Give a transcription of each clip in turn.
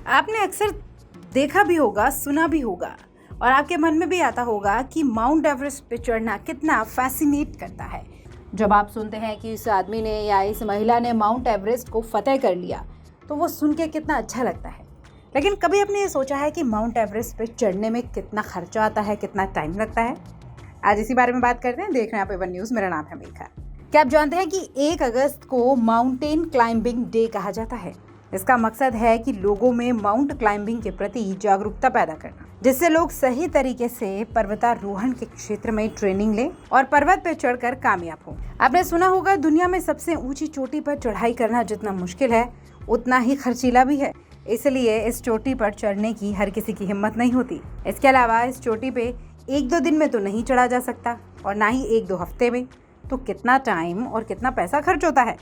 आपने अक्सर देखा भी होगा, सुना भी होगा और आपके मन में भी आता होगा कि माउंट एवरेस्ट पे चढ़ना कितना फैसिनेट करता है। जब आप सुनते हैं कि इस आदमी ने या इस महिला ने माउंट एवरेस्ट को फतेह कर लिया तो वो सुन के कितना अच्छा लगता है। लेकिन कभी आपने ये सोचा है कि माउंट एवरेस्ट पे चढ़ने में कितना खर्चा आता है, कितना टाइम लगता है? आज इसी बारे में बात करते हैं। देख रहे हैं आप A1 न्यूज़। मेरा नाम है मेघा। क्या आप जानते हैं कि 1 अगस्त को माउंटेन क्लाइंबिंग डे कहा जाता है? इसका मकसद है कि लोगों में माउंट क्लाइंबिंग के प्रति जागरूकता पैदा करना, जिससे लोग सही तरीके से पर्वतारोहण के क्षेत्र में ट्रेनिंग लें और पर्वत पर चढ़कर कामयाब हों। आपने सुना होगा, दुनिया में सबसे ऊंची चोटी पर चढ़ाई करना जितना मुश्किल है उतना ही खर्चीला भी है। इसलिए इस चोटी पर चढ़ने की हर किसी की हिम्मत नहीं होती। इसके अलावा इस चोटी पे 1-2 दिन में तो नहीं चढ़ा जा सकता और ना ही 1-2 हफ्ते में। तो कितना टाइम और कितना पैसा खर्च होता है?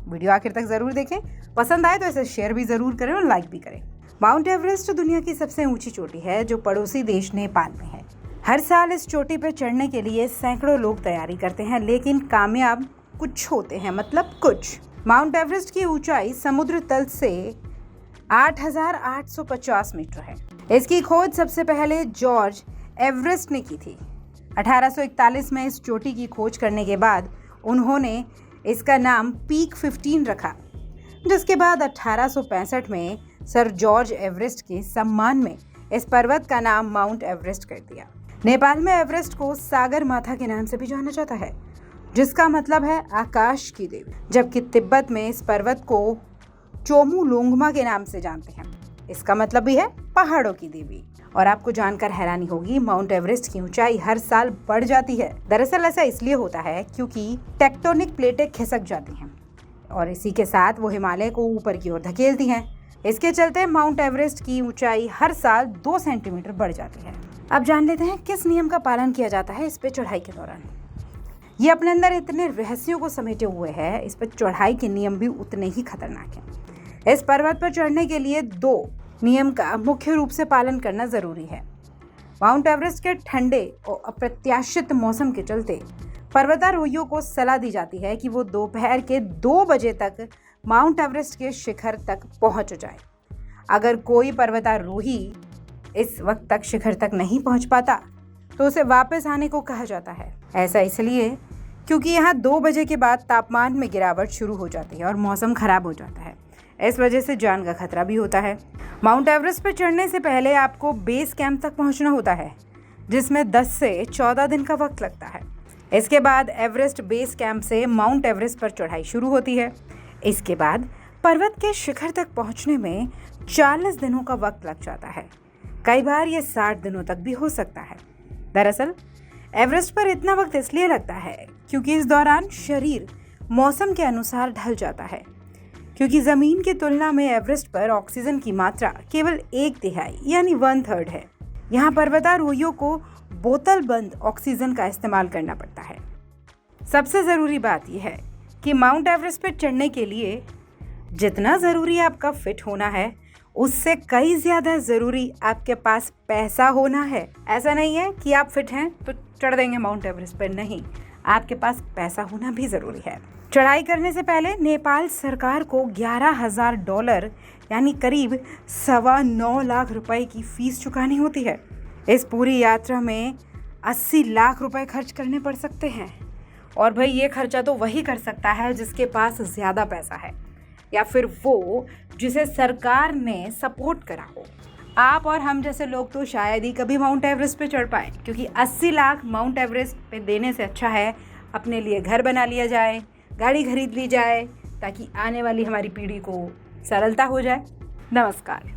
वीडियो आखिर तक जरूर देखें। पसंद आए तो इसे शेयर भी जरूर करें और लाइक भी करें। माउंट एवरेस्ट दुनिया की सबसे ऊंची चोटी है जो पड़ोसी देश नेपाल में है। हर साल इस चोटी पर चढ़ने के लिए सैकड़ों लोग तैयारी करते हैं, लेकिन कामयाब कुछ होते हैं, मतलब कुछ। माउंट एवरेस्ट की ऊंचाई समुद्र तल से 8,850 मीटर है। इसकी खोज सबसे पहले जॉर्ज एवरेस्ट ने की थी। 1841 में इस चोटी की खोज करने के बाद उन्होंने इसका नाम पीक 15 रखा, जिसके बाद 1865 में सर जॉर्ज एवरेस्ट के सम्मान में इस पर्वत का नाम माउंट एवरेस्ट कर दिया। नेपाल में एवरेस्ट को सागर माथा के नाम से भी जाना जाता है, जिसका मतलब है आकाश की देवी, जबकि तिब्बत में इस पर्वत को चोमू लोंगमा के नाम से जानते हैं। इसका मतलब भी है पहाड़ों की देवी। और आपको जानकर हैरानी होगी, माउंट एवरेस्ट की ऊंचाई हर साल बढ़ जाती है। दरअसल ऐसा इसलिए होता है क्योंकि टेक्टोनिक प्लेटें खिसक जाती हैं और इसी के साथ वो हिमालय को ऊपर की ओर धकेलती हैं। इसके चलते माउंट एवरेस्ट की ऊंचाई हर साल 2 सेंटीमीटर बढ़ जाती है। अब जान लेते हैं किस नियम का पालन किया जाता है इस पे चढ़ाई के दौरान। ये अपने अंदर इतने रहस्यों को समेटे हुए है, इस पर चढ़ाई के नियम भी उतने ही खतरनाक हैं। इस पर्वत पर चढ़ने के लिए 2 नियम का मुख्य रूप से पालन करना जरूरी है। माउंट एवरेस्ट के ठंडे और अप्रत्याशित मौसम के चलते पर्वतारोहियों को सलाह दी जाती है कि वो दोपहर के 2 बजे तक माउंट एवरेस्ट के शिखर तक पहुंच जाए। अगर कोई पर्वतारोही इस वक्त तक शिखर तक नहीं पहुंच पाता तो उसे वापस आने को कहा जाता है। ऐसा इसलिए क्योंकि यहाँ 2 बजे के बाद तापमान में गिरावट शुरू हो जाती है और मौसम खराब हो जाता है। इस वजह से जान का खतरा भी होता है। माउंट एवरेस्ट पर चढ़ने से पहले आपको बेस कैंप तक पहुंचना होता है, जिसमें 10 से 14 दिन का वक्त लगता है। इसके बाद एवरेस्ट बेस कैंप से माउंट एवरेस्ट पर चढ़ाई शुरू होती है। इसके बाद पर्वत के शिखर तक पहुंचने में 40 दिनों का वक्त लग जाता है। कई बार ये 60 दिनों तक भी हो सकता है। दरअसल एवरेस्ट पर इतना वक्त इसलिए लगता है क्योंकि इस दौरान शरीर मौसम के अनुसार ढल जाता है, क्योंकि ज़मीन की तुलना में एवरेस्ट पर ऑक्सीजन की मात्रा केवल 1/3 यानी 1/3 है। यहाँ पर्वतारोहियों को बोतल बंद ऑक्सीजन का इस्तेमाल करना पड़ता है। सबसे ज़रूरी बात यह है कि माउंट एवरेस्ट पर चढ़ने के लिए जितना ज़रूरी आपका फिट होना है, उससे कई ज़्यादा ज़रूरी आपके पास पैसा होना है। ऐसा नहीं है कि आप फिट हैं तो चढ़ देंगे माउंट एवरेस्ट पर, नहीं, आपके पास पैसा होना भी ज़रूरी है। चढ़ाई करने से पहले नेपाल सरकार को $11,000 यानी करीब 9.25 लाख रुपए की फीस चुकानी होती है। इस पूरी यात्रा में 80 लाख रुपए खर्च करने पड़ सकते हैं। और भाई, ये खर्चा तो वही कर सकता है जिसके पास ज़्यादा पैसा है या फिर वो जिसे सरकार ने सपोर्ट करा हो। आप और हम जैसे लोग तो शायद ही कभी माउंट एवरेस्ट पे चढ़ पाए, क्योंकि 80 लाख माउंट एवरेस्ट पे देने से अच्छा है अपने लिए घर बना लिया जाए, गाड़ी खरीद ली जाए, ताकि आने वाली हमारी पीढ़ी को सरलता हो जाए। नमस्कार।